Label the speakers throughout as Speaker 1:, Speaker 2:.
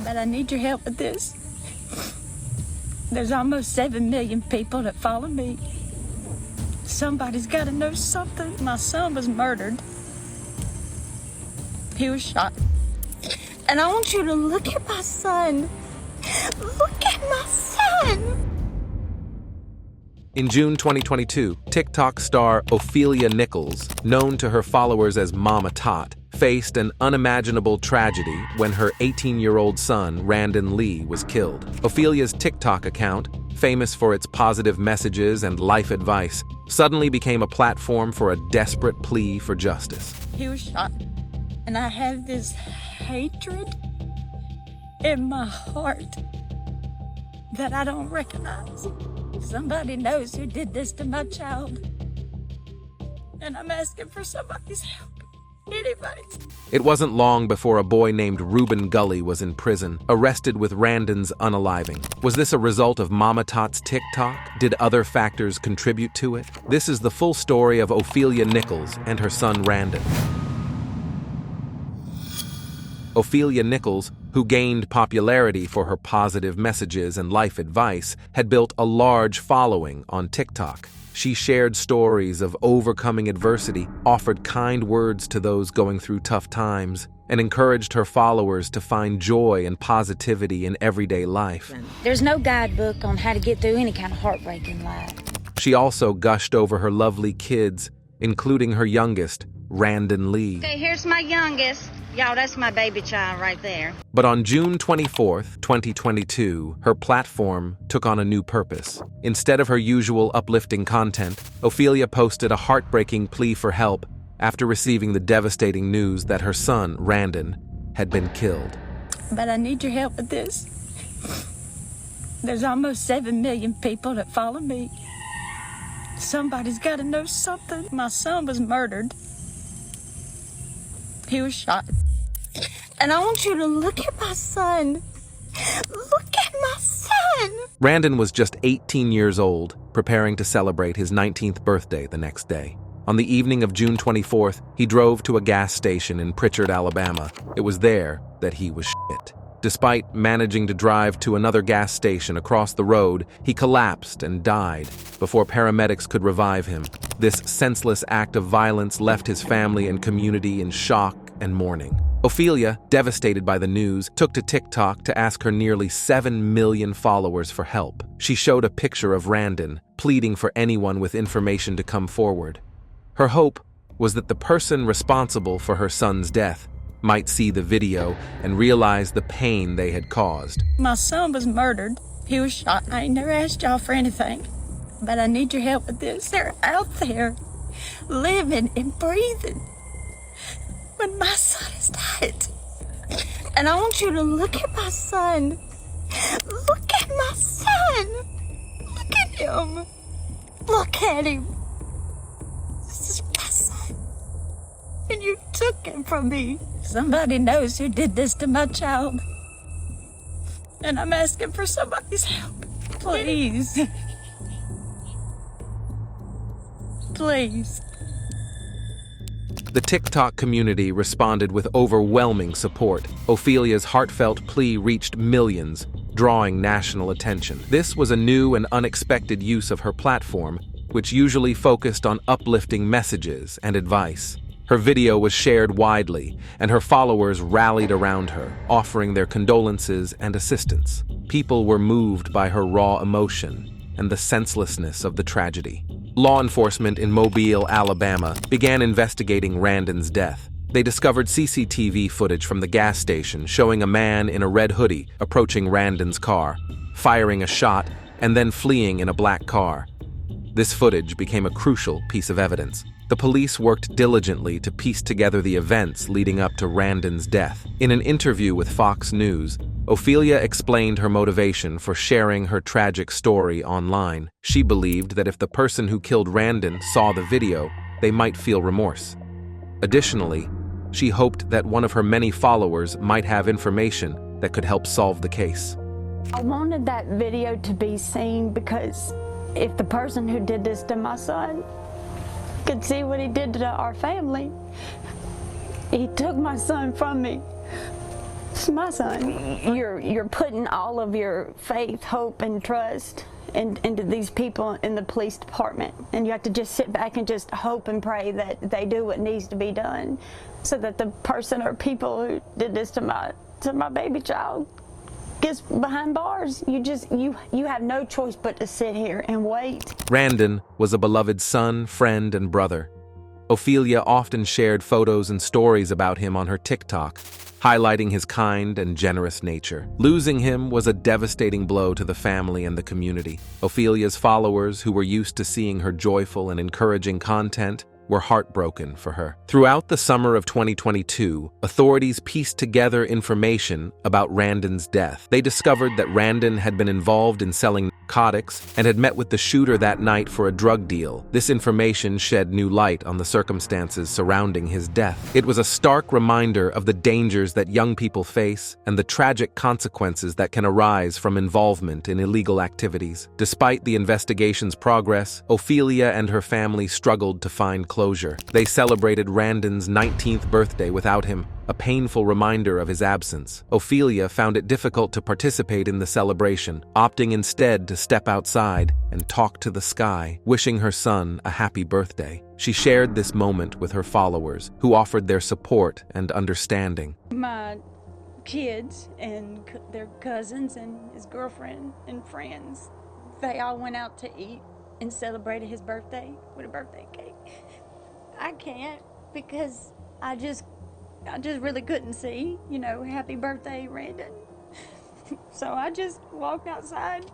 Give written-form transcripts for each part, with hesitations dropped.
Speaker 1: but I need your help with this. There's almost 7 million people that follow me. Somebody's got to know something. My son was murdered. He was shot. And I want you to look at my son. Look at my son.
Speaker 2: In June 2022, TikTok star Ophelia Nichols, known to her followers as Mama Tot, faced an unimaginable tragedy when her 18-year-old son, Randon Lee, was killed. Ophelia's TikTok account, famous for its positive messages and life advice, suddenly became a platform for a desperate plea for justice.
Speaker 1: He was shot, and I have this hatred in my heart that I don't recognize. Somebody knows who did this to my child, and I'm asking for somebody's help. Anybody's.
Speaker 2: It wasn't long before a boy named Reuben Gully was in prison, arrested with Randon's unaliving. Was this a result of Mama Tot's TikTok? Did other factors contribute to it? This is the full story of Ophelia Nichols and her son Randon. Ophelia Nichols, who gained popularity for her positive messages and life advice, had built a large following on TikTok. She shared stories of overcoming adversity, offered kind words to those going through tough times, and encouraged her followers to find joy and positivity in everyday life.
Speaker 3: There's no guidebook on how to get through any kind of heartbreak in life.
Speaker 2: She also gushed over her lovely kids, including her youngest, Randon Lee.
Speaker 3: Okay, here's my youngest. Y'all, that's my baby child right there.
Speaker 2: But on June 24th, 2022, her platform took on a new purpose. Instead of her usual uplifting content, Ophelia posted a heartbreaking plea for help after receiving the devastating news that her son, Randon, had been killed.
Speaker 1: But I need your help with this. There's almost 7 million people that follow me. Somebody's got to know something. My son was murdered. He was shot. And I want you to look at my son. Look at my son.
Speaker 2: Randon was just 18 years old, preparing to celebrate his 19th birthday the next day. On the evening of June 24th, he drove to a gas station in Pritchard, Alabama. It was there that he was shit. Despite managing to drive to another gas station across the road, he collapsed and died before paramedics could revive him. This senseless act of violence left his family and community in shock and mourning. Ophelia, devastated by the news, took to TikTok to ask her nearly 7 million followers for help. She showed a picture of Randon, pleading for anyone with information to come forward. Her hope was that the person responsible for her son's death might see the video and realize the pain they had caused.
Speaker 1: My son was murdered. He was shot. I ain't never asked y'all for anything, but I need your help with this. They're out there, living and breathing, when my son is dead. And I want you to look at my son. Look at my son. Look at him. Look at him. This is my son. And you took him from me. Somebody knows who did this to my child. And I'm asking for somebody's help. Please. Please.
Speaker 2: The TikTok community responded with overwhelming support. Ophelia's heartfelt plea reached millions, drawing national attention. This was a new and unexpected use of her platform, which usually focused on uplifting messages and advice. Her video was shared widely, and her followers rallied around her, offering their condolences and assistance. People were moved by her raw emotion and the senselessness of the tragedy. Law enforcement in Mobile, Alabama, began investigating Randon's death. They discovered CCTV footage from the gas station showing a man in a red hoodie approaching Randon's car, firing a shot, and then fleeing in a black car. This footage became a crucial piece of evidence. The police worked diligently to piece together the events leading up to Randon's death. In an interview with Fox News, Ophelia explained her motivation for sharing her tragic story online. She believed that if the person who killed Randon saw the video, they might feel remorse. Additionally, she hoped that one of her many followers might have information that could help solve the case.
Speaker 4: I wanted that video to be seen because if the person who did this to my son could see what he did to our family, he took my son from me. It's my son. You're putting all of your faith, hope, and trust into these people in the police department, and you have to just sit back and just hope and pray that they do what needs to be done, so that the person or people who did this to my baby child gets behind bars. You have no choice but to sit here and wait.
Speaker 2: Randon was a beloved son, friend, and brother. Ophelia often shared photos and stories about him on her TikTok, highlighting his kind and generous nature. Losing him was a devastating blow to the family and the community. Ophelia's followers, who were used to seeing her joyful and encouraging content, were heartbroken for her. Throughout the summer of 2022, authorities pieced together information about Randon's death. They discovered that Randon had been involved in selling narcotics and had met with the shooter that night for a drug deal. This information shed new light on the circumstances surrounding his death. It was a stark reminder of the dangers that young people face and the tragic consequences that can arise from involvement in illegal activities. Despite the investigation's progress, Ophelia and her family struggled to find closure. They celebrated Randon's 19th birthday without him, a painful reminder of his absence. Ophelia found it difficult to participate in the celebration, opting instead to step outside and talk to the sky, wishing her son a happy birthday. She shared this moment with her followers, who offered their support and understanding.
Speaker 4: My kids and their cousins and his girlfriend and friends, they all went out to eat and celebrated his birthday with a birthday cake. I can't, because I just really couldn't see, happy birthday, Randon. So I just walked outside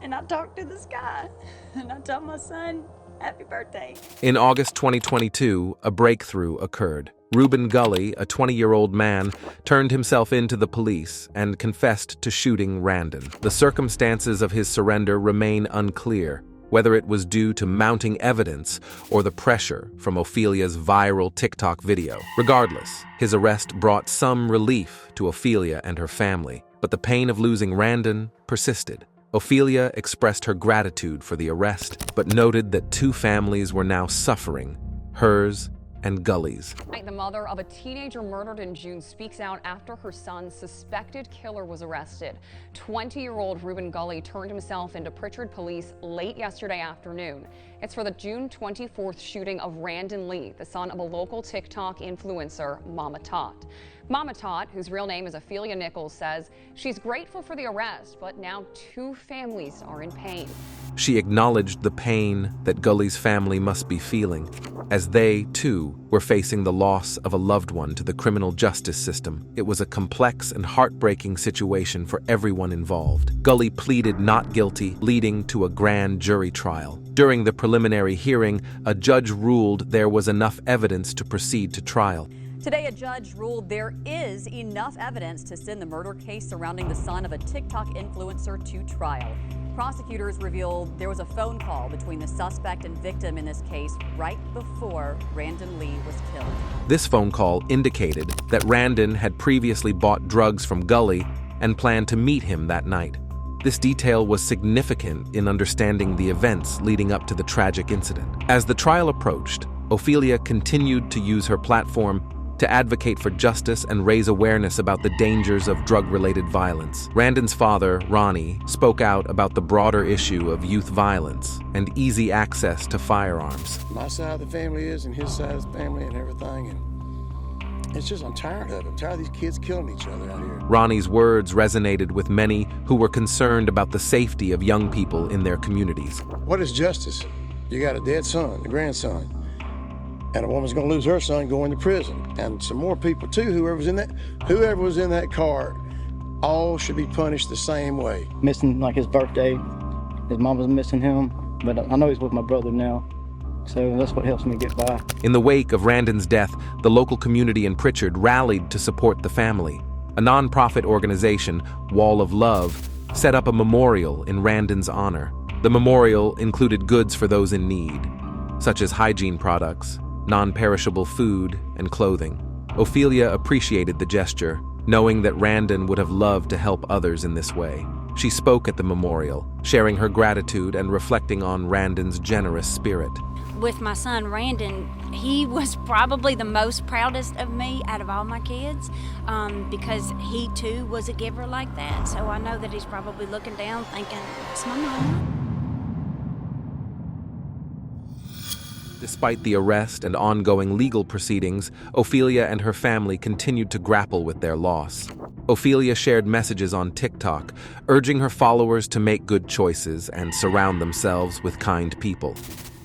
Speaker 4: and I talked to the sky and I told my son, happy birthday.
Speaker 2: In August 2022, a breakthrough occurred. Reuben Gully, a 20-year-old man, turned himself in to the police and confessed to shooting Randon. The circumstances of his surrender remain unclear, whether it was due to mounting evidence or the pressure from Ophelia's viral TikTok video. Regardless, his arrest brought some relief to Ophelia and her family, but the pain of losing Randon persisted. Ophelia expressed her gratitude for the arrest, but noted that two families were now suffering, hers and Gully's.
Speaker 5: The mother of a teenager murdered in June speaks out after her son's suspected killer was arrested. 20-year-old Reuben Gully turned himself into Pritchard police late yesterday afternoon. It's for the June 24th shooting of Randon Lee, the son of a local TikTok influencer, Mama Tot. Mama Tot, whose real name is Ophelia Nichols, says she's grateful for the arrest, but now two families are in pain.
Speaker 2: She acknowledged the pain that Gully's family must be feeling, as they, too, were facing the loss of a loved one to the criminal justice system. It was a complex and heartbreaking situation for everyone involved. Gully pleaded not guilty, leading to a grand jury trial. During the preliminary hearing, a judge ruled there was enough evidence to proceed to trial.
Speaker 6: Today, a judge ruled there is enough evidence to send the murder case surrounding the son of a TikTok influencer to trial. Prosecutors revealed there was a phone call between the suspect and victim in this case right before Randon Lee was killed.
Speaker 2: This phone call indicated that Randon had previously bought drugs from Gully and planned to meet him that night. This detail was significant in understanding the events leading up to the tragic incident. As the trial approached, Ophelia continued to use her platform to advocate for justice and raise awareness about the dangers of drug-related violence. Randon's father, Ronnie, spoke out about the broader issue of youth violence and easy access to firearms.
Speaker 7: My side of the family is, and his side of the family and everything, and it's just, I'm tired of it. I'm tired of these kids killing each other out here.
Speaker 2: Ronnie's words resonated with many who were concerned about the safety of young people in their communities.
Speaker 7: What is justice? You got a dead son, a grandson, and a woman's gonna lose her son going to prison. And some more people too, whoever was in that car, all should be punished the same way.
Speaker 8: Missing like his birthday, his mom was missing him, but I know he's with my brother now, so that's what helps me get by.
Speaker 2: In the wake of Randon's death, the local community in Pritchard rallied to support the family. A nonprofit organization, Wall of Love, set up a memorial in Randon's honor. The memorial included goods for those in need, such as hygiene products, non-perishable food, and clothing. Ophelia appreciated the gesture, knowing that Randon would have loved to help others in this way. She spoke at the memorial, sharing her gratitude and reflecting on Randon's generous spirit.
Speaker 3: With my son Randon, he was probably the most proudest of me out of all my kids, because he too was a giver like that. So I know that he's probably looking down thinking, it's my mama.
Speaker 2: Despite the arrest and ongoing legal proceedings, Ophelia and her family continued to grapple with their loss. Ophelia shared messages on TikTok, urging her followers to make good choices and surround themselves with kind people.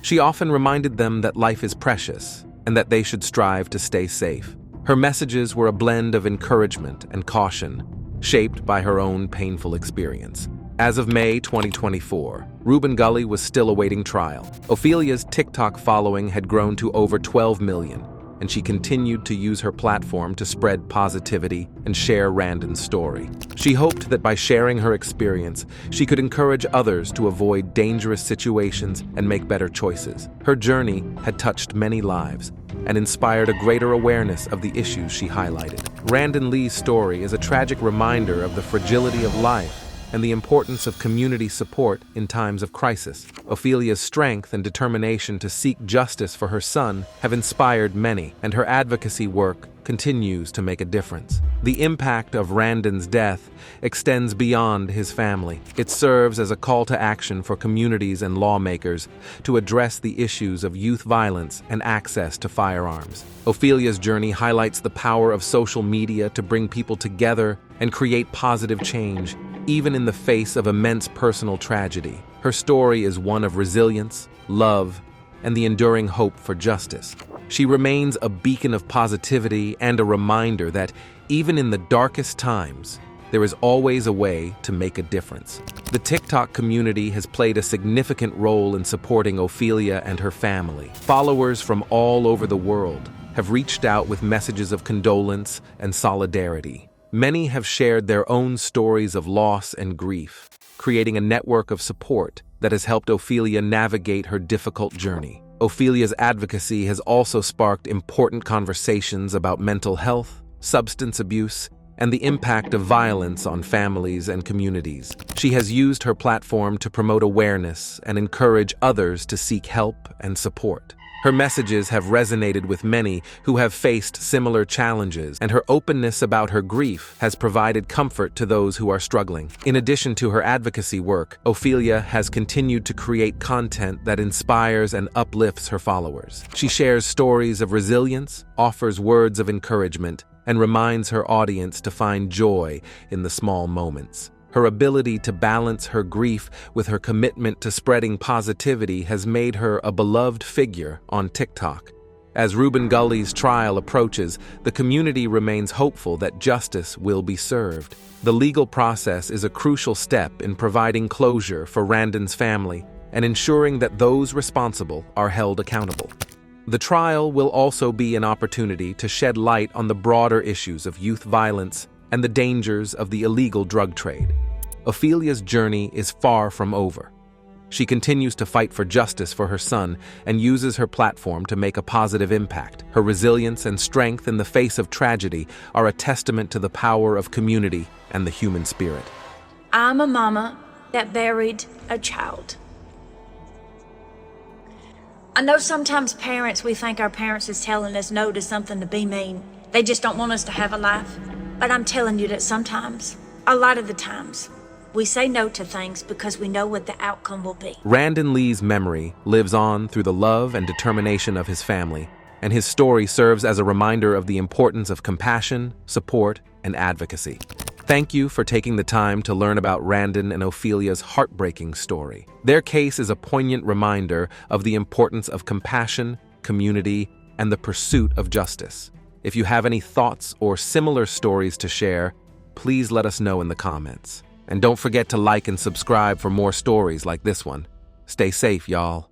Speaker 2: She often reminded them that life is precious and that they should strive to stay safe. Her messages were a blend of encouragement and caution, shaped by her own painful experience. As of May 2024, Reuben Gully was still awaiting trial. Ophelia's TikTok following had grown to over 12 million, and she continued to use her platform to spread positivity and share Randon's story. She hoped that by sharing her experience, she could encourage others to avoid dangerous situations and make better choices. Her journey had touched many lives and inspired a greater awareness of the issues she highlighted. Randon Lee's story is a tragic reminder of the fragility of life and the importance of community support in times of crisis. Ophelia's strength and determination to seek justice for her son have inspired many, and her advocacy work continues to make a difference. The impact of Randon's death extends beyond his family. It serves as a call to action for communities and lawmakers to address the issues of youth violence and access to firearms. Ophelia's journey highlights the power of social media to bring people together and create positive change, even in the face of immense personal tragedy. Her story is one of resilience, love, and the enduring hope for justice. She remains a beacon of positivity and a reminder that even in the darkest times, there is always a way to make a difference. The TikTok community has played a significant role in supporting Ophelia and her family. Followers from all over the world have reached out with messages of condolence and solidarity. Many have shared their own stories of loss and grief, creating a network of support that has helped Ophelia navigate her difficult journey. Ophelia's advocacy has also sparked important conversations about mental health, substance abuse, and the impact of violence on families and communities. She has used her platform to promote awareness and encourage others to seek help and support. Her messages have resonated with many who have faced similar challenges, and her openness about her grief has provided comfort to those who are struggling. In addition to her advocacy work, Ophelia has continued to create content that inspires and uplifts her followers. She shares stories of resilience, offers words of encouragement, and reminds her audience to find joy in the small moments. Her ability to balance her grief with her commitment to spreading positivity has made her a beloved figure on TikTok. As Reuben Gully's trial approaches, the community remains hopeful that justice will be served. The legal process is a crucial step in providing closure for Randon's family and ensuring that those responsible are held accountable. The trial will also be an opportunity to shed light on the broader issues of youth violence and the dangers of the illegal drug trade. Ophelia's journey is far from over. She continues to fight for justice for her son and uses her platform to make a positive impact. Her resilience and strength in the face of tragedy are a testament to the power of community and the human spirit.
Speaker 1: I'm a mama that buried a child. I know sometimes parents, we think our parents is telling us no to something to be mean. They just don't want us to have a life. But I'm telling you that sometimes, a lot of the times, we say no to things because we know what the outcome will be.
Speaker 2: Randon Lee's memory lives on through the love and determination of his family, and his story serves as a reminder of the importance of compassion, support, and advocacy. Thank you for taking the time to learn about Randon and Ophelia's heartbreaking story. Their case is a poignant reminder of the importance of compassion, community, and the pursuit of justice. If you have any thoughts or similar stories to share, please let us know in the comments. And don't forget to like and subscribe for more stories like this one. Stay safe, y'all.